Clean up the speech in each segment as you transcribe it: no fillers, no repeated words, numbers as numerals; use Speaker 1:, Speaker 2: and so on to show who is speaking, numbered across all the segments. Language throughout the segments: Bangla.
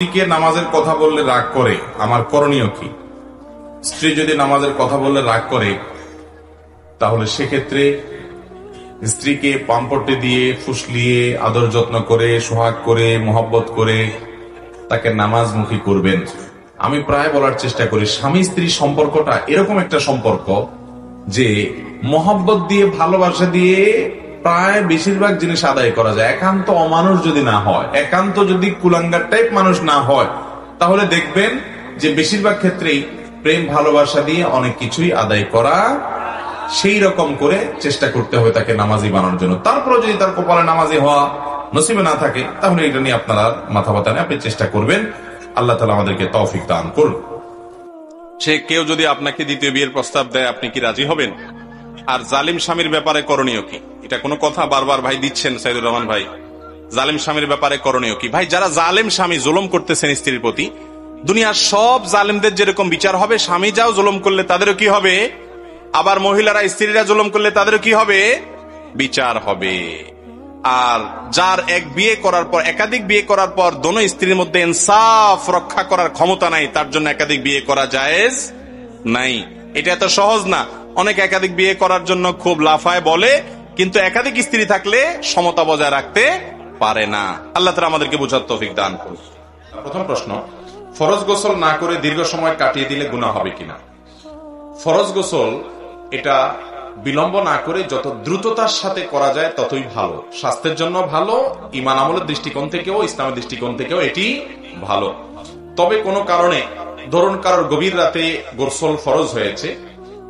Speaker 1: স্ত্রীকে নামাজের কথা বললে রাগ করে, আমার করণীয় কি? স্ত্রী যদি নামাজের কথা বললে রাগ করে, তাহলে সেক্ষেত্রে স্ত্রীকে পাম্পটে দিয়ে ফুসলিয়ে আদর যত্ন করে সোহাগ করে মোহব্বত করে তাকে নামাজমুখী করবেন। আমি প্রায় বলার চেষ্টা করি, স্বামী স্ত্রী সম্পর্কটা এরকম একটা সম্পর্ক যে মোহব্বত দিয়ে ভালোবাসা দিয়ে প্রায় বেশিরভাগ জিনিস আদায় করা যায়। একান্ত অমানুষ যদি না হয়, একান্ত যদি কুলাঙ্গার টাইপ মানুষ না হয়, তাহলে দেখবেন যে বেশিরভাগ ক্ষেত্রেই প্রেম ভালোবাসা দিয়ে অনেক কিছুই আদায় করা। সেই রকম করে চেষ্টা করতে হবে তাকে নামাজি বানানোর জন্য। তারপরে যদি তার কপালে নামাজি হওয়া নসিবে না থাকে, তাহলে এটা নিয়ে আপনারা মাথা ব্যথা নিয়ে আপনি চেষ্টা করবেন। আল্লাহ তাআলা আমাদেরকে তৌফিক দান করুন।
Speaker 2: সে কেউ যদি আপনাকে দ্বিতীয় বিয়ের প্রস্তাব দেয়, আপনি কি রাজি হবেন? আর জালিম স্বামীর ব্যাপারে করণীয় কি? এটা কোনো কথা বারবার ভাই দিচ্ছেন সাইদুর রহমান ভাই, জালিম স্বামীর ব্যাপারে করণীয় কি? ভাই, যারা জালিম স্বামী জুলুম করতেছেন স্ত্রীর প্রতি, দুনিয়ার সব জালিমদের যেরকম বিচার হবে, স্বামী যাও জুলুম করলে তাদেরও কি হবে, আবার মহিলারা স্ত্রীরা জুলুম করলে তাদেরও কি হবে, বিচার হবে। আর যার এক বিয়ে করার পর একাধিক বিয়ে করার পর দোনো স্ত্রীর মধ্যে ইনসাফ রক্ষা করার ক্ষমতা নাই, তার জন্য একাধিক বিয়ে করা জায়েজ নাই। এটা এত সহজ না। অনেক একাধিক বিয়ে করার জন্য খুব লাফায় বলে, কিন্তু একাধিক স্ত্রী থাকলে সমতা বজায় রাখতে পারে না। আল্লাহ তাআলা আমাদেরকে বোঝার তৌফিক দান করুন।
Speaker 1: প্রথম প্রশ্ন, ফরজ গোসল না করে দীর্ঘ সময় কাটিয়ে দিলে গুনাহ হবে কিনা? ফরজ গোসল এটা বিলম্ব না করে যত দ্রুততার সাথে করা যায় ততই ভালো, স্বাস্থ্যের জন্য ভালো, ঈমান আমলের দৃষ্টিকোণ থেকেও ইসলামের দৃষ্টিকোণ থেকেও এটি ভালো। তবে কোনো কারণে ধরুন কারোর গভীর রাতে গোসল ফরজ হয়েছে,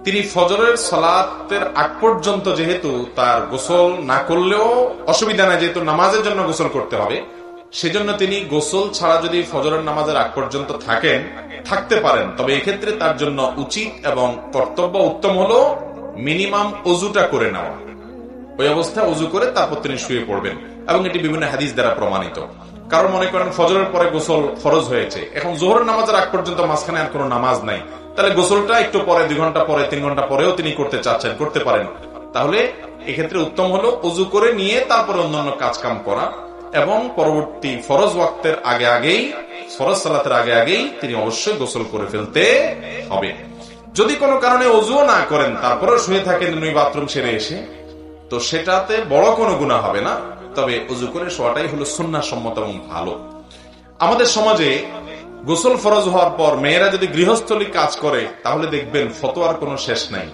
Speaker 1: তিনি ফজরের সালাতের আগ পর্যন্ত যেহেতু তার গোসল না করলেও অসুবিধা নাই, যেহেতু নামাজের জন্য গোসল করতে হবে, সেজন্য তিনি গোসল ছাড়া যদি ফজরের নামাজের আগ পর্যন্ত থাকতে পারেন, তবে এক্ষেত্রে তার জন্য উচিত এবং কর্তব্য উত্তম হলো মিনিমাম অজুটা করে নেওয়া। ওই অবস্থায় অজু করে তারপর তিনি শুয়ে পড়বেন, এবং এটি বিভিন্ন হাদিস দ্বারা প্রমাণিত। কারণ মনে করেন ফজরের পরে গোসল ফরজ হয়েছে, এখন জোহরের নামাজের আগ পর্যন্ত মাঝখানে আর কোনো নামাজ নাই, তাহলে গোসলটা একটু পরে, 2 ঘন্টা পরে, 3 ঘন্টা পরেও তিনি করতে চাচ্ছেন, করতে পারেন। তাহলে এক্ষেত্রে উত্তম হলো অজু করে নিয়ে তারপরে অন্যান্য কাজ কাম করা, এবং পরবর্তী ফরজ ওয়াক্তের আগেই ফরজ সালাতের আগেই তিনি অবশ্যই গোসল করে ফেলতে হবে। যদি কোনো কারণে অজুও না করেন তারপরেও শুয়ে থাকেন উনি বাথরুম সেরে এসে, তো সেটাতে বড় কোনো গুনাহ হবে না, তবে অজু করে শোয়াটাই হলো সুন্নাহ সম্মত এবং ভালো। আমাদের সমাজে গোসল ফরজ হওয়ার পর মেয়েরা যদি গৃহস্থলী কাজ করে, তাহলে দেখবেন ফতোয়ার কোনো শেষ নাই।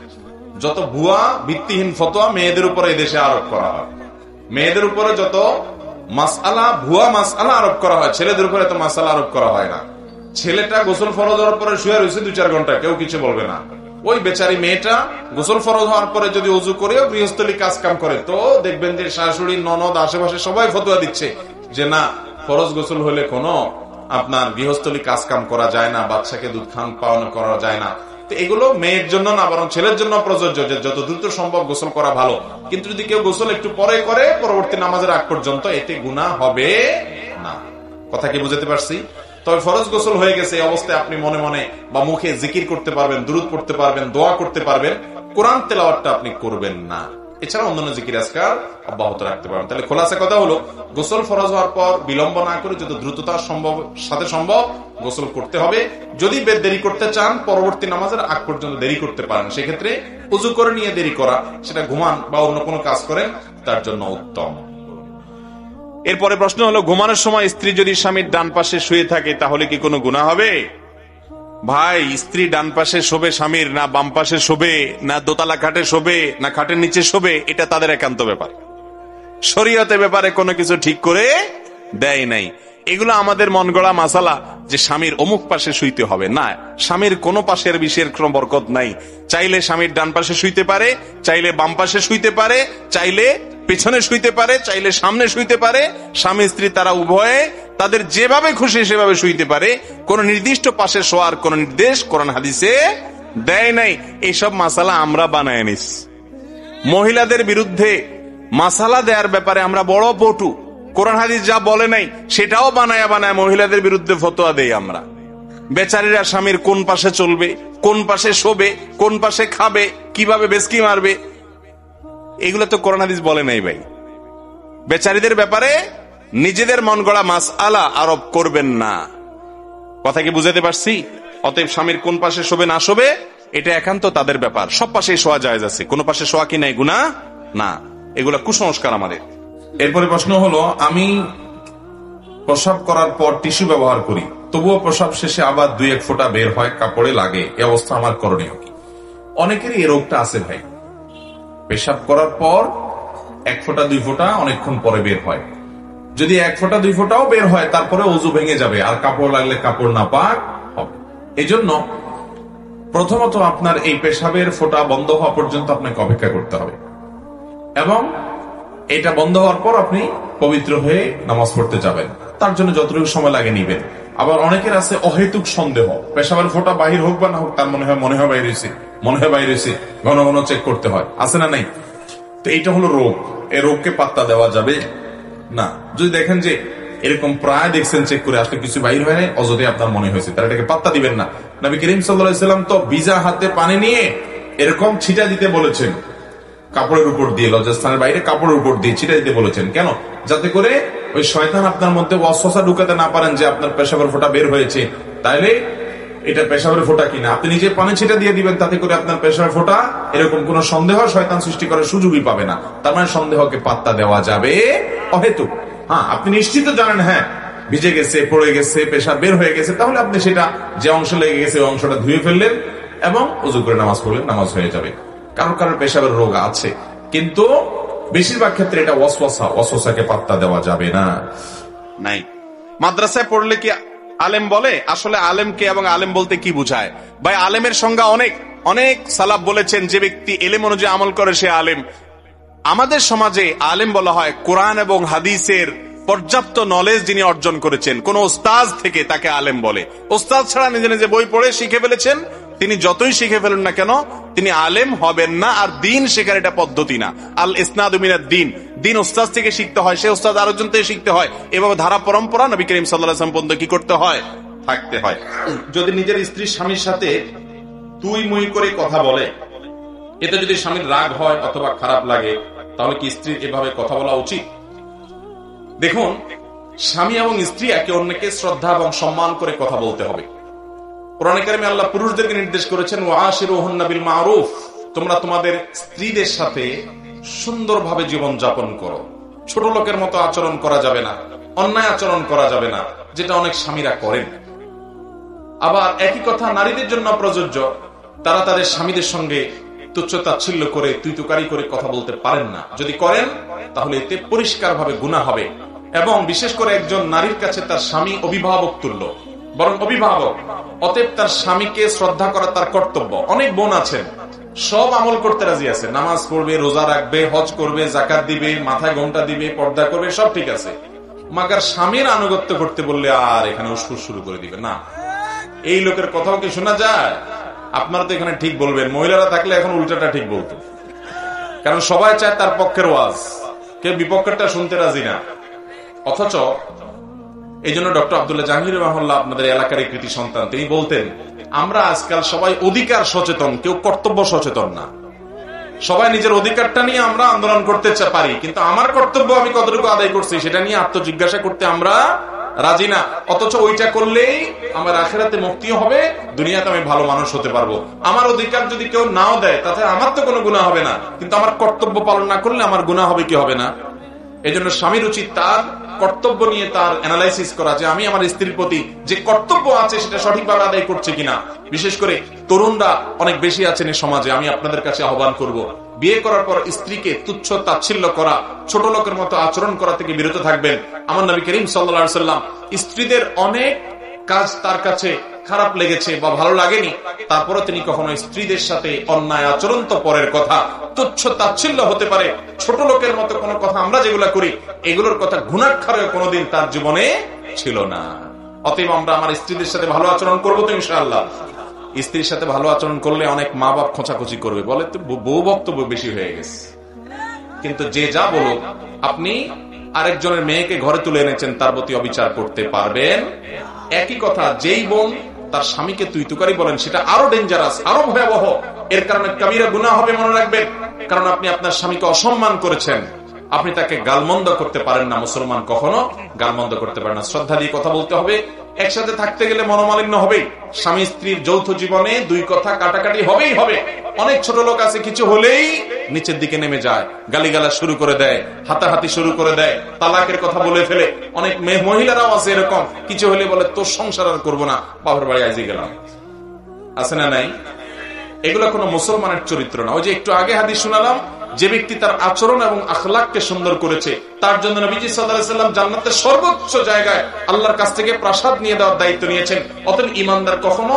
Speaker 1: যত ভুয়া ভিত্তিহীন ফতোয়া মেয়েদের উপরে এদেশে আরোপ করা হয়, মেয়েদের উপরে যত মাসআলা, ভুয়া মাসআলা আরোপ করা হয়, ছেলেদের উপরে তো মাসআলা আরোপ করা হয় না। ছেলেটা গোসল ফরজ হওয়ার পরে শুয়ে রয়েছে 2-4 ঘন্টা, কেউ কিছু বলবে না। ওই বেচারি মেয়েটা গোসল ফরজ হওয়ার পরে যদি অজু করেও গৃহস্থলী কাজ কাম করে, তো দেখবেন যে শাশুড়ি, ননদ, আশেপাশে সবাই ফতোয়া দিচ্ছে যে না, ফরজ গোসল হলে কোনো আপনার গৃহস্থলী কাজ কাম করা যায় না, বাচ্চাকে দুধ খান পাওয়ানো করা যায় না। তো এগুলো মেয়ের জন্য না, বরং ছেলের জন্য প্রযোজ্য যে যত দ্রুত সম্ভব গোসল করা ভালো। কিন্তু যদি কেউ গোসল একটু পরে করে পরবর্তী নামাজের আগ পর্যন্ত, এতে গুনাহ হবে না। কথা কি বুঝতে পারছি? তবে ফরজ গোসল হয়ে গেছে এই অবস্থায় আপনি মনে মনে বা মুখে জিকির করতে পারবেন, দুরূদ পড়তে পারবেন, দোয়া করতে পারবেন, কোরআন তেলাওয়াতটা আপনি করবেন না। এছাড়া অন্যান্য জিকির আজকার অব্যাহত রাখতে পারবেন। তাহলে খোলাসা কথা হলো, গোসল ফরজ হওয়ার পর বিলম্ব না করে যত দ্রুততার সাথে সম্ভব গোসল করতে হবে। যদি দেরি করতে চান, পরবর্তী নামাজের আগ পর্যন্ত দেরি করতে পারেন, সেক্ষেত্রে উযু করে নিয়ে দেরি করা, সেটা ঘুমান বা অন্য কোনো কাজ করেন, তার জন্য উত্তম।
Speaker 2: এরপরে প্রশ্ন হলো, ঘুমানোর সময় স্ত্রী যদি স্বামীর ডান পাশে শুয়ে থাকে তাহলে কি কোনো গুনাহ হবে? ভাই, স্ত্রী ডান পাশে শোবে স্বামীর, না বাম পাশে শোবে, না দোতলা খাটে শোবে, না খাটের নিচে শোবে, এটা তাদের একান্ত ব্যাপার। শরীয়তে ব্যাপারে কোনো কিছু ঠিক করে দেয় নাই। এগুলো আমাদের মন গড়া মাসালা যে স্বামীর অমুক পাশে শুইতে হবে, না, স্বামীর কোনো পাশের বিষয়ের কোনো বরকত নাই। চাইলে স্বামীর ডান পাশে শুইতে পারে, চাইলে বাম পাশে শুইতে পারে, চাইলে পেছনে শুইতে পারে, চাইলে সামনে শুইতে পারে। স্বামী স্ত্রী তারা উভয়ে তাদের যেভাবে খুশি সেভাবে শুইতে পারে। কোন নির্দিষ্ট পাশে শোয়ার কোন নির্দেশ কোরআন হাদিসে দেয় নাই। এইসব মাসালা আমরা বানায় নিস। মহিলাদের বিরুদ্ধে মাসালা দেওয়ার ব্যাপারে আমরা বড় পটু। কোরআন হাদিস যা বলে নাই সেটাও বানায় মহিলাদের বিরুদ্ধে ফতোয়া দেই আমরা। বেচারীরা স্বামীর কোন পাশে চলবে, কোন পাশে শোবে, কোন পাশে খাবে, কিভাবে বেশকি মারবে, এগুলো তো কোরআন হাদিস বলে নাই ভাই। বেচারীদের ব্যাপারে নিজেদের মন গড়া মাসআলা আরোপ করবেন না। কথা কি বুঝাতে পারছি? অতএব স্বামীর কোন পাশে শোবে না শোবে এটা একান্ত তাদের ব্যাপার। সব পাশে শোয়া জায়েজ আছে, কোন পাশে শোয়া কি নাই গুনাহ না, এগুলা কুসংস্কার আমাদের।
Speaker 1: এরপরে প্রশ্ন হলো, আমি প্রসাব করার পর টিস্যু ব্যবহার করি, তবুও প্রসাব শেষে আবার 2-1 ফোঁটা বের হয়, কাপড়ে লাগে, এই অবস্থা আমার করণীয় কি? অনেকেরই এই রোগটা আছে ভাই, পেশাব করার পর 1 ফোঁটা 2 ফোঁটা অনেকক্ষণ পরে বের হয়। যদি 1 ফোঁটা 2 ফোঁটাও বের হয় তারপরে ওযু ভেঙে যাবে, আর কাপড় লাগলে কাপড় নাপাক হবে। এই জন্য প্রথমত আপনার এই পেশাবের ফোঁটা বন্ধ হওয়া পর্যন্ত আপনাকে অপেক্ষা করতে হবে, এবং এটা বন্ধ হওয়ার পর আপনি পবিত্র হয়ে নামাজ পড়তে যাবেন। তার জন্য যতটুকু সময় লাগে নিবেন। আবার অনেকের আছে অহেতুক সন্দেহ, পেশাবের ফোঁটা বাহির হোক বা না হোক, তার মনে হয় বাইরে হয়েছে, ঘন ঘন চেক করতে হয়, আছে না নাই? তো এইটা হলো রোগ, এই রোগকে পাত্তা দেওয়া যাবে না। যদি দেখেন যে এরকম প্রায় দেখছেন চেক করে আসলে কিছু বাইর হয় নাই, অযথাই আপনার মনে হয়েছে, তার এটাকে পাত্তা দিবেন না। নবী করিম সাল্লাল্লাহু আলাইহি ওয়াসাল্লাম তো ভিজা হাতে পানি নিয়ে এরকম ছিটা দিতে বলেছেন, কাপড়ের উপর দিয়ে, লজ্জাস্থানের বাইরে কাপড়ের উপর দিয়ে ছিটা দিতে বলেছেন। কেন? যাতে করে ওই শয়তান আপনার মধ্যে ওয়াসওয়াসা ঢুকাতে না পারেন যে আপনার পেশাবের ফোঁটা বের হয়েছে, তাইলে এটা পেশাবের ফোঁটা কিনা। আপনি নিজে পানি ছিটা দিয়ে দিবেন, তাতে করে আপনার পেশাবের ফোঁটা এরকম কোন সন্দেহ শয়তান সৃষ্টি করার সুযোগই পাবে না। তার মানে সন্দেহকে পাত্তা দেওয়া যাবে অহেতুক। হ্যাঁ, আপনি নিশ্চিত জানেন হ্যাঁ ভিজে গেছে, পড়ে গেছে, পেশাব বের হয়ে গেছে, তাহলে আপনি সেটা যে অংশ লেগে গেছে ওই অংশটা ধুয়ে ফেললেন এবং ওযু করে নামাজ পড়লেন, নামাজ হয়ে যাবে। কারোর পেশাবের রোগ আছে, কিন্তু বেশিরভাগ ক্ষেত্রে এটা ওয়াসওয়াসাকে পাত্তা দেওয়া যাবে না।
Speaker 2: নাই মাদ্রাসায় পড়লে কি আলেম বলে? আসলে আলেমকে এবং আলেম বলতে কি বুঝায় ভাই? আলেমের সংজ্ঞা অনেক সালাফ বলেছেন, যে ব্যক্তি এলেম অনুযায়ী আমল করে সে আলেম। আমাদের সমাজে আলেম বলা হয় কোরআন এবং হাদিসের পর্যাপ্ত নলেজ যিনি অর্জন করেছেন, কোন ওস্তাদ থেকে তাকে আলেম বলে। ওস্তাদ ছাড়া নিজে নিজে বই পড়ে শিখে ফেলেছেন, তিনি যতই শিখে ফেলুন না কেন তিনি আলেম হবেন না। আর দিন শেখার এটা পদ্ধতি না। আল ইসনাদু মিনাদ দ্বীন, দিন ওস্তাদ থেকে শিখতে হয়, সে ওস্তাদ আরেকজন থেকে শিখতে হয়, এভাবে ধারা পরম্পরা নবী করিম সাল্লাল্লাহু আলাইহি ওয়াসাল্লাম পর্যন্ত কি করতে হয়? থাকতে হয়।
Speaker 1: যদি নিজের স্ত্রী স্বামীর সাথে তুই মুই করে কথা বলে, এতে যদি স্বামীর রাগ হয় অথবা খারাপ লাগে, তাহলে কি স্ত্রীর এভাবে কথা বলা উচিত? দেখুন, স্বামী এবং স্ত্রী একে অন্যকে শ্রদ্ধা এবং সম্মান করে কথা বলতে হবে। কোরআনে কারিমে আল্লাহ পুরুষদেরকে নির্দেশ করেছেন, ওয়াশিরুহুন্না বিল মারুফ, তোমরা তোমাদের স্ত্রীদের সাথে সুন্দরভাবে জীবন যাপন করো। ছোট লোকের মতো আচরণ করা যাবে না, অন্যায় আচরণ করা যাবে না, যেটা অনেক স্বামীরা করেন। আবার একই কথা নারীদের জন্য প্রযোজ্য, তারা তাদের স্বামীদের সঙ্গে তুচ্ছ-তাচ্ছিল্য করে তুই তুকারি করে কথা বলতে পারেন না। যদি করেন তাহলে এতে পরিষ্কারভাবে গুনাহ হবে। এবং বিশেষ করে একজন নারীর কাছে তার স্বামী অভিভাবক তুল্য, বরং অভিভাবক। অতএব তার স্বামীকে শ্রদ্ধা করা তার কর্তব্য। অনেক বোন আছেন সব আমল করতে রাজি আছে, নামাজ পড়বে, রোজা রাখবে, হজ করবে, যাকাত দিবে, মাথায় ঘোমটা দিবে, পর্দা করবে, সব ঠিক আছে, মাগার স্বামীর আনুগত্য করতে বললে আর এখানে উস্কুর শুরু করে দিবে না। এই লোকের কথাও কি শোনা যায়? আপনারা তো এখানে ঠিক বলবেন, মহিলারা থাকলে এখন উল্টাটা ঠিক বলতো, কারণ সবাই চায় তার পক্ষের ওয়াজ, কেউ বিপক্ষেরটা শুনতে রাজি না। অথচ এই জন্য ডক্টর আব্দুল্লাহ জাহাঙ্গীর রাহিমাহুল্লাহ, আপনাদের এলাকার কৃতি সন্তান, তিনি বলতেন, আমরা আজকাল সবাই অধিকার সচেতন, কেউ কর্তব্য সচেতন না। সবাই নিজের অধিকারটা নিয়ে আমরা আন্দোলন করতে পারি, কিন্তু আমার কর্তব্য আমি কতটুকু আদায় করছি সেটা নিয়ে আত্মজিজ্ঞাসা করতে আমরা রাজি না। অথচ ওইটা করলেই আমার আখিরাতে মুক্তিও হবে, দুনিয়াতে আমি ভালো মানুষ হতে পারবো। আমার অধিকার যদি কেউ নাও দেয় তাতে আমার তো কোনো গুনাহ হবে না, কিন্তু আমার কর্তব্য পালন না করলে আমার গুনাহ হবে কি হবে না? এই জন্য স্বামীর উচিত তার কর্তব্য নিয়ে তার অ্যানালাইসিস করা, যে আমি আমার স্ত্রীর প্রতি যে কর্তব্য আছে সেটা সঠিকভাবে আদায় করছে কিনা। বিশেষ করে তরুণরা অনেক বেশি আছেন এই সমাজে, আমি আপনাদের কাছে আহ্বান করব, বিয়ে করার পর স্ত্রীকে তুচ্ছ তাচ্ছিল্য করা, ছোট লোকের মতো আচরণ করা থেকে বিরত থাকবেন। আমার নবী করিম সাল্লাল্লাহু আলাইহি ওয়াসাল্লাম স্ত্রীদের অনেক কাজ তার কাছে খারাপ লেগেছে বা ভালো লাগেনি, তারপরে তিনি কখনো স্ত্রীদের সাথে অন্যায় আচরণ তো পরের কথা, তুচ্ছ তাচ্ছিল্য হতে পারে, ছোট লোকের মতো কোনো কথা আমরা যেগুলা করি এগুলোর কথা ঘুণাক্ষরে কোনোদিন তার জীবনে ছিল না। অতএব আমরা আমার স্ত্রীদের সাথে ভালো আচরণ করবো তো ইনশাআল্লাহ। স্ত্রীর সাথে ভালো আচরণ করলে অনেক মা বাপ খোঁচাখুচি করবে, বলে তো বউ বক্তব্য বেশি হয়ে গেছে। কিন্তু যে যা বলুক, আপনি আরেকজনের মেয়েকে ঘরে তুলে এনেছেন, তার প্রতি অবিচার করতে পারবেন? একই কথা যেই বোন তার স্বামীকে তুই তুকারি বলেন, সেটা আরো ডেঞ্জারাস, আরো ভয়াবহ। এর কারণে কাবিরা গুনাহ হবে, মনে রাখবেন। কারণ আপনি আপনার স্বামীকে অসম্মান করেছেন, আপনি তাকে গালমন্দ করতে পারেন না। মুসলমান কখনো গালমন্দ করতে পারে না। শ্রদ্ধা দিয়ে কথা বলতে হবে, একসাথে থাকতে গেলে মনোমালিন্য হবে, স্বামী স্ত্রীর যৌথ জীবনে দুই কথা কাটাকাটি হবেই হবে। অনেক ছোট লোক আছে কিছু হলেই নিচের দিকে নেমে যায়, গালিগালা শুরু করে দেয়, হাতাহাতি শুরু করে দেয়, তালাকের কথা বলে ফেলে। অনেক মহিলারাও আছে এরকম, কিছু হলে বলে তোর সংসার আর করবো না, বাবার বাড়ি আজই গেলাম। আছে না নাই? এগুলো কোনো মুসলমানের চরিত্র না। ওই যে একটু আগে হাদিস শোনালাম, যে ব্যক্তি তার আচরণ এবং আখলাককে সুন্দর করেছে তার জন্য নবীজি সাল্লাল্লাহু আলাইহি ওয়াসাল্লাম জান্নাতের সর্বোচ্চ জায়গায় আল্লাহর কাছ থেকে প্রাসাদ নিয়ে দেওয়ার দায়িত্ব নিয়েছেন। অতএব ঈমানদার কখনো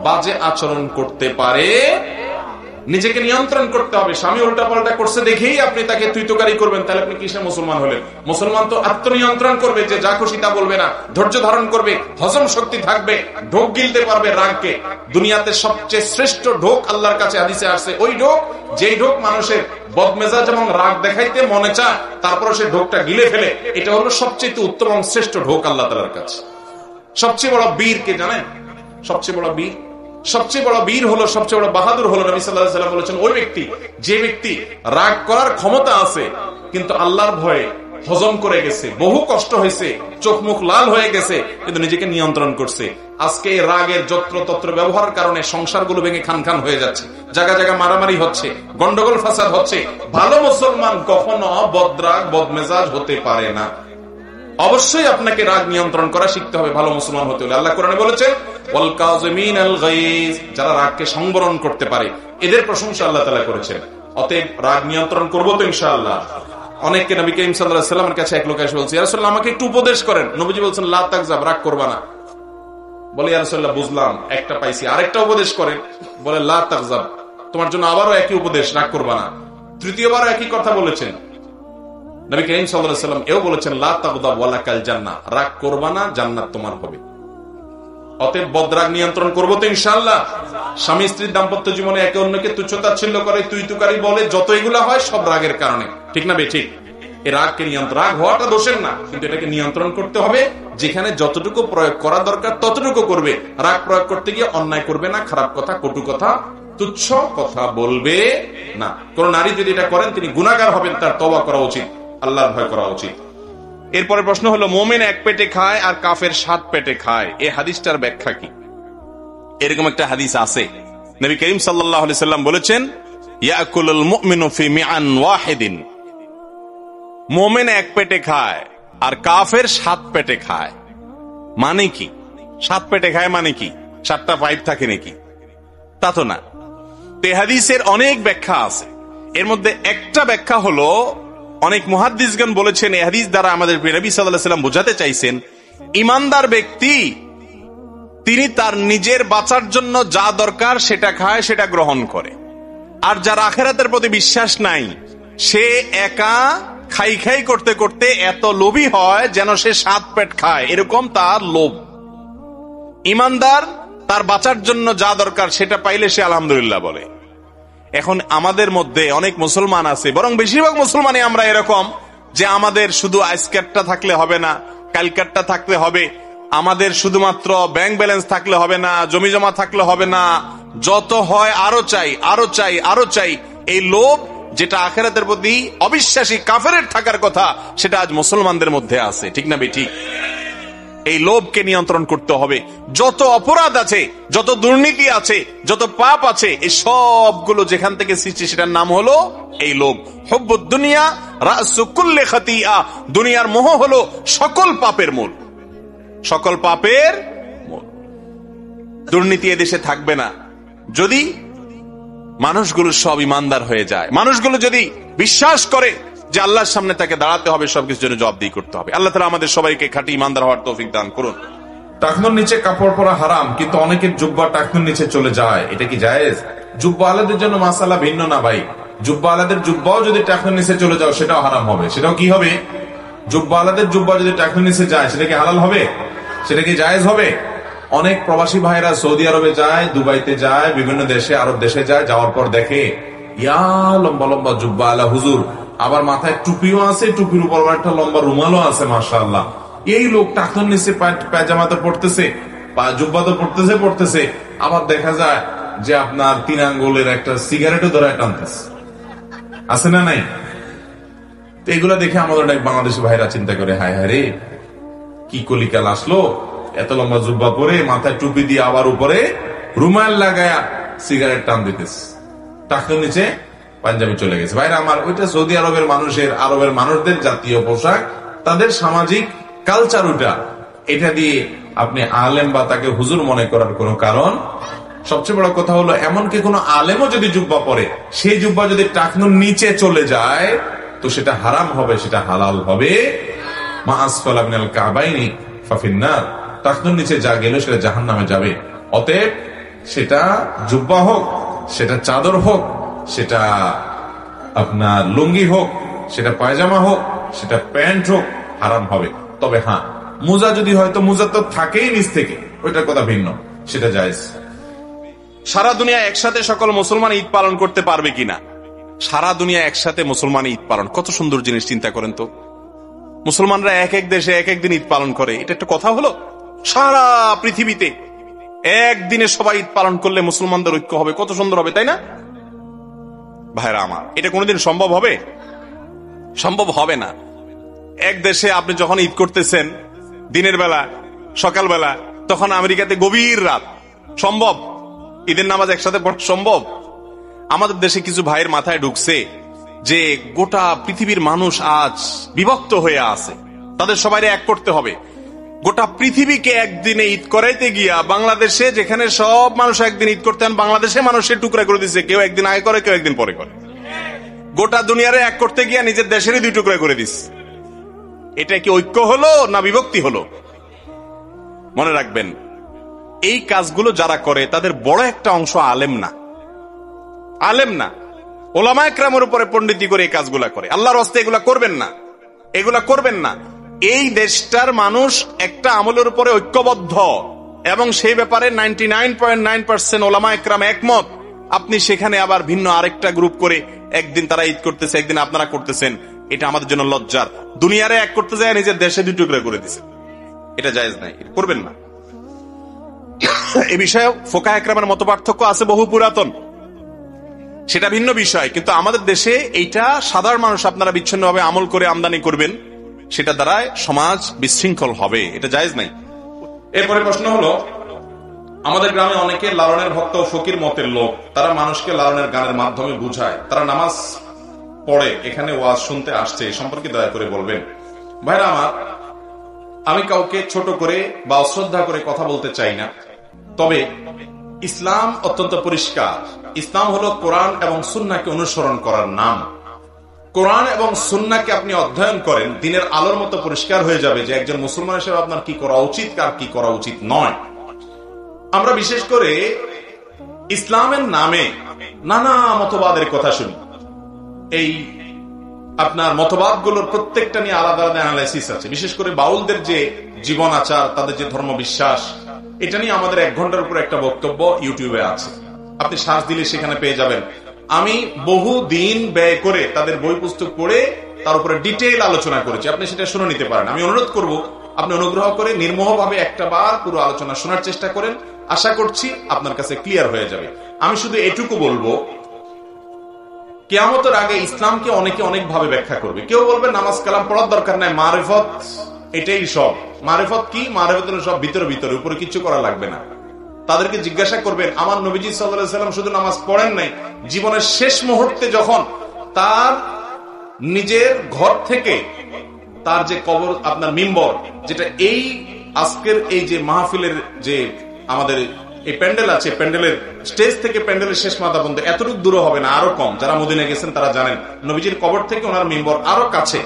Speaker 1: বাজে আচরণ করতে পারে, নিজেকে নিয়ন্ত্রণ করতে হবে। স্বামী উল্টাপাল্টা করছে দেখেই আপনি তাকে তুইতকারি করবেন, তাহলে আপনি কিসে মুসলমান হলেন? মুসলমান তো আত্মনিয়ন্ত্রণ করবে, যে যা খুশি তা বলবে না, ধৈর্য ধারণ করবে, হজম শক্তি থাকবে, ঢোক গিলতে পারবে রাগকে। দুনিয়াতে সবচেয়ে শ্রেষ্ঠ ঢোক আল্লাহর কাছে হাদিসে আসছে ওই ঢোক, যেই ঢোক মানুষের বদমেজাজ এবং রাগ দেখাইতে মনে চায়, তারপরে সে ঢোকটা গিলে ফেলে। এটা হলো সবচেয়ে উত্তম এবং শ্রেষ্ঠ ঢোক আল্লাহ তাআলার কাছে। সবচেয়ে বড় বীর কে জানেন? সবচেয়ে বড় বীর, সবচেয়ে বড় বীর হলো, সবচেয়ে বড় বাহাদুর হলো, নবী সাল্লাল্লাহু আলাইহি ওয়াসাল্লাম বলেছেন ওই ব্যক্তি, যে ব্যক্তি রাগ করার ক্ষমতা আছে কিন্তু আল্লাহর ভয়ে হজম করে গেছে, বহু কষ্ট হয়েছে, চোখ মুখ লাল হয়ে গেছে, কিন্তু নিজেকে নিয়ন্ত্রণ করছে। আজকে এই রাগের যত্রতত্র ব্যবহারের কারণে সংসারগুলো ভেঙে খান খান হয়ে যাচ্ছে, জায়গা জায়গা মারামারি হচ্ছে, গন্ডগোল ফাসাদ হচ্ছে। ভালো মুসলমান কখনো বদরাগ বদমেজাজ হতে পারে না। অবশ্যই আপনাকে রাগ নিয়ন্ত্রণ করা শিখতে হবে ভালো মুসলমান হতে হলে। আল্লাহ কোরআনে বলেছেন ওয়াল কাযিমিনাল গায়জ, যারা রাগকে সংবরণ করতে পারে, এদের প্রশংসা আল্লাহ তাআলা করেছেন। অতএব রাগ নিয়ন্ত্রণ করব তো ইনশাআল্লাহ। অনেককে নবী করিম সাল্লাল্লাহু আলাইহি ওয়াসাল্লামের কাছে এক লোক এসে বলছে, ইয়া রাসূলুল্লাহ আমাকে একটু উপদেশ করেন। নবীজি বলছেন লা তাকযাব, রাগ করবা না। বলে ইয়া রাসূলুল্লাহ বুঝলাম, একটা পাইছি, আরেকটা উপদেশ করেন। বলে লা তাকযাব, তোমার জন্য আবারও একই উপদেশ, রাগ করবা না। তৃতীয়বার একই কথা বলেছেন নবী করিম সাল্লাল্লাহু আলাইহি ওয়াসাল্লাম, এও বলেছেন লা তাগদাব ওয়ালাকাল জান্নাহ, রাগ করবা না, জান্নাত তোমার হবে। অতএব বদরাগ নিয়ন্ত্রণ করবো তো ইনশাআল্লাহ। স্বামী স্ত্রীর দাম্পত্য জীবনে একে অন্যকে তুচ্ছতাচ্ছিল্য করে, তুই তুকারি বলে, যত এগুলা হয় সব রাগের কারণে, ঠিক না বেঠিক? এই রাগকে নিয়ন্ত্রণ, রাগ হওয়াটা দোষের না, কিন্তু এটাকে নিয়ন্ত্রণ করতে হবে। যেখানে যতটুকু প্রয়োগ করা দরকার ততটুকু করবে। রাগ প্রয়োগ করতে গিয়ে অন্যায় করবে না, খারাপ কথা, কটু কথা, তুচ্ছ কথা বলবে না। কোন নারী যদি এটা করেন তিনি গুনাহগার হবেন, তার তওবা করা উচিত, আল্লাহর ভয় করা উচিত।
Speaker 2: এরপরে প্রশ্ন হলো, মুমিন এক পেটে খায় আর কাফের 7 পেটে খায়, এই হাদিসটার ব্যাখ্যা কি? এরকম একটা হাদিস আছে, নবী করিম সাল্লাল্লাহু আলাইহি সাল্লাম বলেছেন ইয়াকুলুল মুমিনু ফি মিআন ওয়াহিদিন, মুমিন এক পেটে খায় আর কাফের 7 পেটে খায়। মানে কি 7 পেটে খায়? মানে কি 7টা পাইপ থাকে নাকি? তা তো না। তে হাদিসের অনেক ব্যাখ্যা আছে, এর মধ্যে একটা ব্যাখ্যা হলো, অনেক মুহাদ্দিসগণ বলেছেন এই হাদিস দ্বারা আমাদের নবী সাল্লাল্লাহু আলাইহি সাল্লাম বোঝাতে চাইছেন, ইমানদার ব্যক্তি তিনি তার নিজের বাঁচার জন্য যা দরকার সেটা খায়, সেটা গ্রহণ করে। আর যার আখিরাতের প্রতি বিশ্বাস নাই, সে একা খাই খাই করতে করতে এত লোভী হয় যেন সে 7 পেট খায়, এরকম তার লোভ। ইমানদার তার বাঁচার জন্য যা দরকার সেটা পাইলে সে আলহামদুলিল্লাহ বলে। এখন আমাদের মধ্যে অনেক মুসলমান আছে, বরং বেশিরভাগ মুসলমানই আমরা এরকম, যে আমাদের শুধু আজকেরটা থাকলে হবে না, কালকেরটা থাকতে হবে, আমাদের শুধুমাত্র ব্যাংক ব্যালেন্স থাকলে হবে না, জমি জমা থাকলে হবে না, যত হয় আরো চাই, আরো চাই, আরো চাই। এই লোভ, যেটা আখিরাতের প্রতি অবিশ্বাসী কাফেরের থাকার কথা, সেটা আজ মুসলমানদের মধ্যে আছে, ঠিক না বেঠিক? এই লোভকে নিয়ন্ত্রণ করতে হবে। যত অপরাধ আছে, যত দুর্নীতি আছে, যত পাপ আছে, এই সবগুলো যেখান থেকে সৃষ্টি, সেটার নাম হলো এই লোভ। হুব্বুদ দুনিয়া রাসু কুল্লি খাতিয়া, দুনিয়ার মোহ হলো সকল পাপের মূল, সকল পাপের মূল। দুর্নীতি এদেশে থাকবে না যদি মানুষগুলো সব ইমানদার হয়ে যায়, মানুষগুলো যদি বিশ্বাস করে যে আল্লাহর সামনে তাকে দাঁড়াতে হবে, সবকিছুর জন্য জবাবদিহি করতে হবে। আল্লাহ তাআলা আমাদের সবাইকে খাঁটি ইমানদার হওয়ার তৌফিক দান করুন।
Speaker 1: টাকনুর নিচে কাপড় পরা হারাম, কিন্তু অনেকের জুব্বা টাকনুর নিচে চলে যায়, এটা কি জায়েজ? জুব্বা আলাদের জন্য মাসালা ভিন্ন না ভাই। জুব্বা আলাদের জুব্বাও যদি টাকনুর নিচে চলে যাও, সেটাও হারাম হবে। সেটাও কি হবে? জুব্বা আলাদের জুব্বা যদি টাকনুর নিচে যায়, সেটা কি হালাল হবে? সেটা কি জায়েজ হবে? অনেক প্রবাসী ভাইরা সৌদি আরবে যায়, দুবাইতে যায়, বিভিন্ন দেশে, আরব দেশে যায়, যাওয়ার পর দেখে ইয়া লম্বা লম্বা জুব্বা আলা হুজুর, আবার মাথায় টুপিও আছে, টুপির উপর একটা লম্বা রুমালও আছে, মাশাআল্লাহ। এই লোক টাকনুর নিচে পায়জামা তো পড়তেছে, জুব্বা তো পড়তেছে, আবার দেখা যায় যে আপনার 3 আঙ্গুলের একটা সিগারেটও ধরে টানতেছে, আছে না নাই? এগুলা দেখে আমাদের অনেক বাংলাদেশি ভাইরা চিন্তা করে, হায় হায় রে, কি কলিকাল আসলো, এত লম্বা জুব্বা পরে মাথায় টুপি দিয়ে আবার উপরে রুমাল লাগায়া সিগারেট টান দিতেছে, টাকনোর নিচে পাঞ্জাবি চলে গেছে। ভাইরা আমার, ওইটা সৌদি আরবের মানুষদের জাতীয় পোশাক, তাদের সামাজিক কালচার ওটা। এটা দিয়ে আপনি আলেম বা তাকে হুজুর মনে করার কোন কারণ। সবচেয়ে বড় কথা হলো, এমনকি কোন আলেমও যদি জুব্বা পরে, সেই জুব্বা যদি টাকনুর নিচে চলে যায় তো সেটা হারাম হবে, সেটা হালাল হবে। মা আসফালা মিনাল কাবাইনি ফাফিন্নার, টাকনুর নিচে যা গেল সেটা জাহান্নামে যাবে। অতএব সেটা জুব্বা হোক, সেটা চাদর হোক, সেটা আপনার লুঙ্গি হোক, সেটা পায়জামা হোক, সেটা প্যান্ট হোক, হারাম হবে। তবে হ্যাঁ, মোজা যদি হয়, তো মোজা তো থাকেই নিচ থেকে, ওইটার কথা ভিন্ন, সেটা জায়েজ।
Speaker 2: সারা দুনিয়া একসাথে সকল মুসলমান ঈদ পালন করতে পারবে কিনা? সারা দুনিয়া একসাথে মুসলমান ঈদ পালন, কত সুন্দর জিনিস, চিন্তা করেন তো। মুসলমানরা এক এক দেশে এক এক দিন ঈদ পালন করে, এটা একটা কথা হলো? সারা পৃথিবীতে একদিনে সবাই ঈদ পালন করলে মুসলমানদের ঐক্য হবে, কত সুন্দর হবে, তাই না ভাইরা আমার? এটা কোনোদিন সম্ভব হবে? সম্ভব হবে না। এক দেশে আপনি যখন ঈদ করতেছেন দিনের বেলা, সকালবেলা, তখন আমেরিকাতে গভীর রাত, সম্ভব ঈদের নামাজ একসাথে পড়া সম্ভব? আমাদের দেশে কিছু ভাইয়ের মাথায় ঢুকছে যে গোটা পৃথিবীর মানুষ আজ বিভক্ত হয়ে আছে, তাদের সবাই এক করতে হবে। গোটা পৃথিবীকে একদিনে ঈদ করাইতে গিয়া বাংলাদেশে, যেখানে সব মানুষ একদিন ঈদ করতেন, বাংলাদেশে মানুষের টুকরা করে দিচ্ছে, কেউ একদিন আগে করে, কেউ একদিন পরে করে। গোটা দুনিয়ারে এক করতে গিয়া নিজের দেশেরই দুই টুকরা করে দিচ্ছে। এটা কি ঐক্য হলো না বিভক্তি হলো? মনে রাখবেন, এই কাজগুলো যারা করে তাদের বড় একটা অংশ আলেম না, আলেম না, ওলামা ইকরামের উপরে পণ্ডিতি করে এই কাজগুলা করে। আল্লাহর রাস্তে এগুলা করবেন না, এগুলা করবেন না। এই দেশটার মানুষ একটা আমলের উপরে ঐক্যবদ্ধ এবং সেই ব্যাপারে 99.9% ওলামা ইকরাম একমত। আপনি সেখানে আবার ভিন্ন আরেকটা গ্রুপ করে একদিন তারা ঈদ করতেছে, একদিন আপনারা করতেছেন, এটা আমাদের জন্য লজ্জার। দুনিয়ারে এক করতে যায়, নিজের দেশে দুই টুকরা করে দিছে, এটা জায়েজ নাই, করবেন না। এই বিষয়ে ফোকাহ ইকরামের মত পার্থক্য আছে, বহু পুরাতন, সেটা ভিন্ন বিষয়। কিন্তু আমাদের দেশে এইটা সাধারণ মানুষ আপনারা বিচ্ছিন্নভাবে আমল করে আমদানি করবেন, সেটা দ্বারা সমাজ বিশৃঙ্খল হবে, এটা জায়েজ নাই।
Speaker 1: এরপরে প্রশ্ন হলো, আমাদের গ্রামে অনেকে লালনের ভক্ত ও ফকির মতের লোক, তারা মানুষকে লালনের গানের মাধ্যমে বুঝায়, তারা নামাজ পড়ে, এখানে ওয়াজ শুনতে আসছে, এই সম্পর্কে দয়া করে বলবেন। ভাইরা আমার, আমি কাউকে ছোট করে বা অশ্রদ্ধা করে কথা বলতে চাই না, তবে ইসলাম অত্যন্ত পরিষ্কার। ইসলাম হলো কোরআন এবং সুন্নাহকে অনুসরণ করার নাম। কোরআন এবং সুন্নাহকে আপনি অধ্যয়ন করেন, দিনের আলোর মতো পরিষ্কার হয়ে যাবে যে একজন মুসলমান হিসেবে আপনার কি করা উচিত, কার কি করা উচিত নয়। আমরা বিশেষ করে ইসলামের নামে নানা মতবাদের কথা শুনি। এই আপনার মতবাদগুলোর প্রত্যেকটা নিয়ে আলাদা আলাদা অ্যানালাইসিস আছে। বিশেষ করে বাউলদের যে জীবন আচার, তাদের যে ধর্ম বিশ্বাস, এটা নিয়ে আমাদের 1 ঘন্টার উপর একটা বক্তব্য ইউটিউবে আছে, আপনি সার্চ দিলে সেখানে পেয়ে যাবেন। আমি বহু দিন ব্যয় করে তাদের বই পুস্তক পড়ে তার উপরে ডিটেইল আলোচনা করেছি, আপনি সেটা শুনে নিতে পারেন। আমি অনুরোধ করব, আপনি অনুগ্রহ করে নির্মোহভাবে একটা বার পুরো আলোচনা শোনার চেষ্টা করেন, আশা করছি আপনার কাছে ক্লিয়ার হয়ে যাবে। আমি শুধু এটুকু বলবো, কিয়ামতের আগে ইসলামকে অনেকে অনেক ভাবে ব্যাখ্যা করবে। কেউ বলবে নামাজ কালাম পড়ার দরকার নাই, মারিফত এটাই সব। মারিফত কি? মারিফত সব ভিতরে ভিতরে, উপরে কিছু করা লাগবে না। তাদেরকে জিজ্ঞাসা করবেন, আমার নবীজি সাল্লাল্লাহু আলাইহি সাল্লাম শুধু নামাজ পড়েন নাই, জীবনের শেষ মুহূর্তে যখন তার নিজের ঘর থেকে তার যে কবর, আপনার মিম্বর, যেটা এই আজকের এই যে মাহফিলের যে আমাদের এই প্যান্ডেল আছে, প্যান্ডেলের স্টেজ থেকে প্যান্ডেলের শেষ মাথা পর্যন্ত এতটুকু দূর হবে না, আরো কম। যারা মদিনা গেছেন তারা জানেন, নবীজির কবর থেকে ওনার মিম্বর আরো কাছে।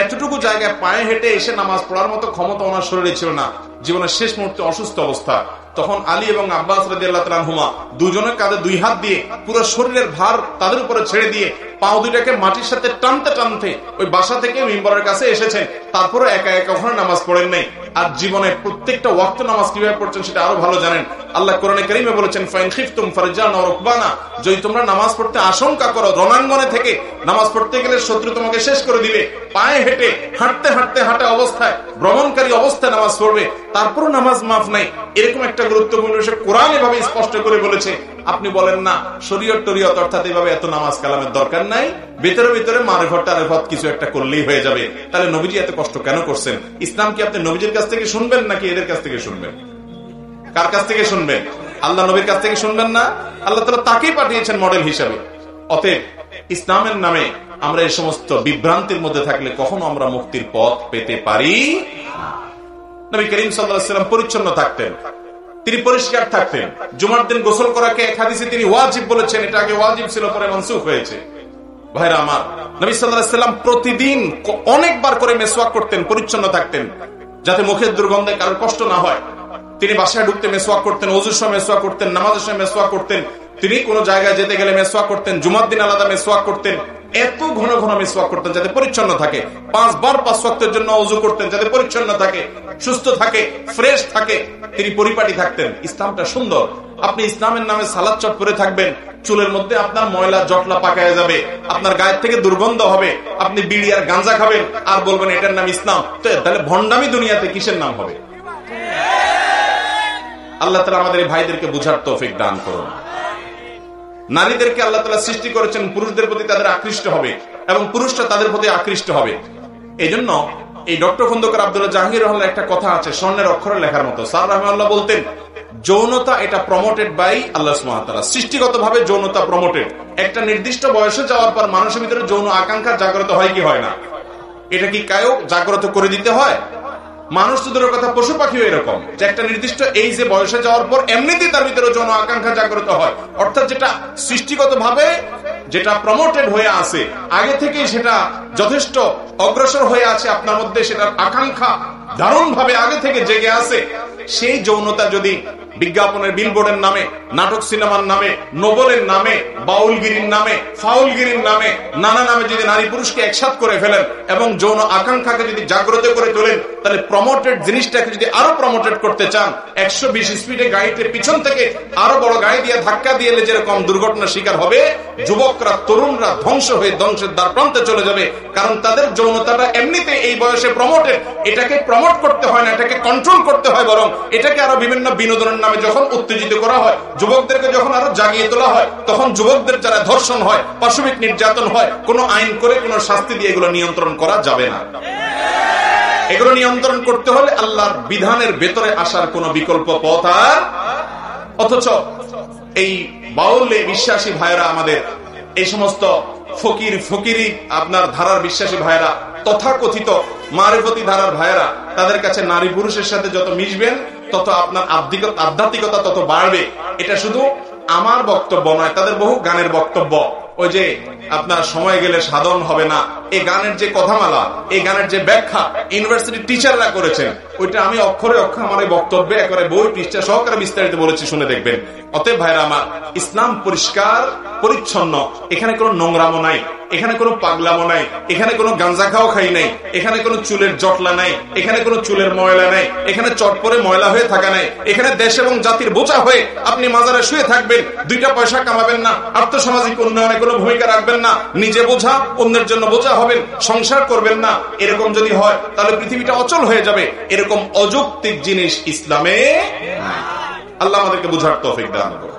Speaker 1: এতটুকু জায়গায় পায়ে হেঁটে এসে নামাজ পড়ার মতো ক্ষমতা ওনার শরীরে ছিল না। জীবনের শেষ মুহূর্তে অসুস্থ অবস্থা, তখন আলী এবং আব্বাস রাদিয়াল্লাহু তাআলা আনহুমা দুজনের কাঁধে 2 হাত দিয়ে পুরো শরীরের ভার তাদের উপরে ছেড়ে দিয়ে পাও দুইটাকে মাটির সাথে টানতে টানতে ওই বাসা থেকে মিম্বরের কাছে এসেছেন। তারপরে একা একা ওখানে নামাজ পড়েন নাই। আর জীবনে প্রত্যেকটা ওয়াক্ত নামাজ কিভাবে পড়ছেন সেটা আরো ভালো জানেন। আল্লাহ কোরআনে কারীমে বলেছেন, ফাইন খিফতুম ফারজান ওয়া রুকবানা, যদি তোমরা নামাজ পড়তে আশঙ্কা করো, রণাঙ্গনে থেকে নামাজ পড়তে গেলে শত্রু তোমাকে শেষ করে দিবে, পায়ে হেঁটে হাঁটতে হাঁটতে হাঁটা অবস্থায় ভ্রমণকারী অবস্থায় নামাজ পড়বে, তারপরও নামাজ মাফ নাই, এরকম একটা একটা গুরুত্বপূর্ণ বিষয় কোরআন এভাবে স্পষ্ট করে বলেছে, আপনি বলেন না শরীয়ত টরিয়ত অর্থাৎ এভাবে এত নামাজ কালামের দরকার নাই, ভেতরে ভেতরে মারেফত টারেফত কিছু একটা করলেই হয়ে যাবে। তাহলে নবীজি এত কষ্ট কেন করছেন? ইসলাম কি আপনি নবীজির কাছ থেকে শুনবেন নাকি এদের কাছ থেকে শুনবেন? কার কাছ থেকে শুনবেন? আল্লাহ নবীর কাছ থেকে শুনবেন না? আল্লাহ তাআলা তাকেই পাঠিয়েছেন মডেল হিসাবে। অতএব ইসলামের নামে আমরা এই সমস্ত বিভ্রান্তির মধ্যে থাকলে কখনো আমরা মুক্তির পথ পেতে পারি না। নবী করিম সাল্লাল্লাহু আলাইহি ওয়াসাল্লাম পরিচ্ছন্ন থাকতেন, তিনি পরিষ্কার থাকতেন। জুমার দিন গোসল করাকে এক হাদিসে তিনি ওয়াজিব বলেছেন, এটা আগে ওয়াজিব ছিল পরে মানসুখ হয়েছে। ভাইরা আমার, নবী সাল্লাল্লাহু আলাইহি ওয়াসাল্লাম প্রতিদিন অনেকবার করে মেসওয়াক করতেন, পরিচ্ছন্ন থাকতেন যাতে মুখের দুর্গন্ধে কারোর কষ্ট না হয়। তিনি বাসায় ঢুকতে মেসওয়াক করতেন, ওযুর সময় মেসওয়াক করতেন, নামাজের সময় মেসওয়াক করতেন, তিনি কোন জায়গায় যেতে গেলে মেসওয়াক করতেন, জুমার দিন আলাদা মেসওয়াক করতেন। এত ঘন ঘন মেসওয়াক করতেন যাতে পরিচ্ছন্ন থাকে। 5 বার 5 ওয়াক্তের জন্য ওযু করতেন যাতে পরিচ্ছন্ন থাকে, সুস্থ থাকে, ফ্রেশ থাকে, তিনি পরিপাটি থাকতেন। ইসলামটা সুন্দর। আপনি ইসলামের নামে সালাত চট করে থাকবেন, চুলের মধ্যে আপনার ময়লা জটলা পাকায় যাবে, আপনার গায়ের থেকে দুর্গন্ধ হবে, আপনি বিড়ি আর গাঁজা খাবেন আর বলবেন এটার নাম ইসলাম। তাহলে ভণ্ডামি দুনিয়াতে কিসের নাম হবে? আল্লাহ তাআলা আমাদের ভাইদেরকে বুঝার তৌফিক দান করুন। নারীদেরকে আল্লাহ তাআলা সৃষ্টি করেছেন পুরুষদের প্রতি তাদের আকৃষ্ট হবে এবং পুরুষরা তাদের প্রতি আকৃষ্ট হবে। এই জন্য এই ডক্টর খন্দকার আব্দুল্লাহ জাহাঙ্গীর রহমানের একটা কথা আছে, স্বর্ণের অক্ষরে লেখার মতো। স্যার রাহমাতুল্লাহ বলতেন, যৌনতা এটা প্রমোটেড বাই আল্লাহ সুবহানাহু ওয়া তাআলা, সৃষ্টিগতভাবে যৌনতা প্রমোটেড। একটা নির্দিষ্ট বয়সে যাওয়ার পর মানুষের ভিতরে যৌন আকাঙ্ক্ষা জাগ্রত হয় কি হয় না? এটা কি কায়ও জাগ্রত করে দিতে হয়? মানুষ তো দূরের কথা, পশু পাখিও এরকম, যে একটা নির্দিষ্ট এই যে বয়সে যাওয়ার পর এমনিতেই তার ভিতরে যৌন আকাঙ্ক্ষা জাগ্রত হয়। অর্থাৎ যেটা সৃষ্টিগত ভাবে যেটা প্রমোটেড হয়ে আছে, আগে থেকেই সেটা যথেষ্ট অগ্রসর হয়ে আছে আপনার মধ্যে, সেটার আকাঙ্ক্ষা দারুণ ভাবে আগে থেকে জেগে আছে। সেই যৌনতা যদি বিজ্ঞাপনের বিলবোর্ডের নামে, নাটক সিনেমার নামে, নোবেলের নামে, বাউলগিরির নামে, ফাউলগিরির নামে, নানা নামে যদি নারী পুরুষকে একসাথ করে ফেলেন এবং যৌন আকাঙ্ক্ষাকে যদি জাগ্রত করে তোলেন, তাহলে প্রমোটেড জিনিসটাকে যদি আরো প্রমোটেড করতে চান, 120 স্পিডে গাড়িতে পিছন থেকে আরো বড় গাড়ি দিয়ে ধাক্কা দিয়ে যেরকম দুর্ঘটনার শিকার হবে, যুবকরা তরুণরা ধ্বংস হয়ে ধ্বংসের দ্বার প্রান্তে চলে যাবে। কারণ তাদের যৌনতাটা এমনিতে এই বয়সে প্রমোটেড। এটাকে প্রমোট করতে হয় না, এটাকে কন্ট্রোল করতে হয়, বরং এটাকে আরো বিভিন্ন বিনোদনের নামে যখন উত্তেজিত করা হয়, যুবকদেরকে যখন আরো জাগিয়ে তোলা হয়, তখন যুবকদের যারা ধর্ষণ হয়, পাশবিক নির্যাতন হয়, কোনো আইন করে কোনো শাস্তি দিয়ে এগুলো নিয়ন্ত্রণ করা যাবে না। এগুলো নিয়ন্ত্রণ করতে হলে আল্লাহর বিধানের ভেতরে আসার কোনো বিকল্প পথ আর। অথচ এই বাউলে বিশ্বাসী ভাইরা, আমাদের এই সমস্ত ফকিরি আপনার ধারার বিশ্বাসী ভাইরা, তথাকথিত মারেফতি ধারার ভাইরা, তাদের কাছে নারী পুরুষের সাথে যত মিশবেন তত আপনার আধ্যাত্মিকতা তত বাড়বে। এটা শুধু আমার বক্তব্য নয়, তাদের বহু গানের বক্তব্য। ওই যে আপনার সময় গেলে সাধন হবে না, এই গানের যে কথামালা, এই গানের যে ব্যাখ্যা ইউনিভার্সিটির টিচাররা করেছেন, ওইটা আমি অক্ষরে অক্ষরে আমার এই বক্তব্যে একেবারে বই পৃষ্ঠা সহকারে বিস্তারিত বলেছি, শুনে দেখবেন। অতএব ভাইরা আমার, ইসলাম পরিষ্কার পরিচ্ছন্ন, এখানে কোনো নোংরামো নাই, এখানে কোনো পাগলামো নাই, এখানে কোনো গাঞ্জা খাও খাই নাই, এখানে কোনো চুলের জটলা নাই, এখানে কোনো চুলের ময়লা নাই, এখানে চটপরে ময়লা হয়ে থাকা নাই, এখানে দেশ এবং জাতির বোঝা হয়ে আপনি মাজারে শুয়ে থাকবেন, 2 পয়সা কামাবেন না, আর্থসামাজিক উন্নয়নে কোনো ভূমিকা রাখবেন না, নিজে বোঝা অন্যের জন্য বোঝা হবেন, সংসার করবেন না। এরকম যদি হয় তাহলে পৃথিবীটা অচল হয়ে যাবে। এরকম অযৌক্তিক জিনিস ইসলামে নাই। আল্লাহ আমাদেরকে বুঝার তৌফিক দান করুন।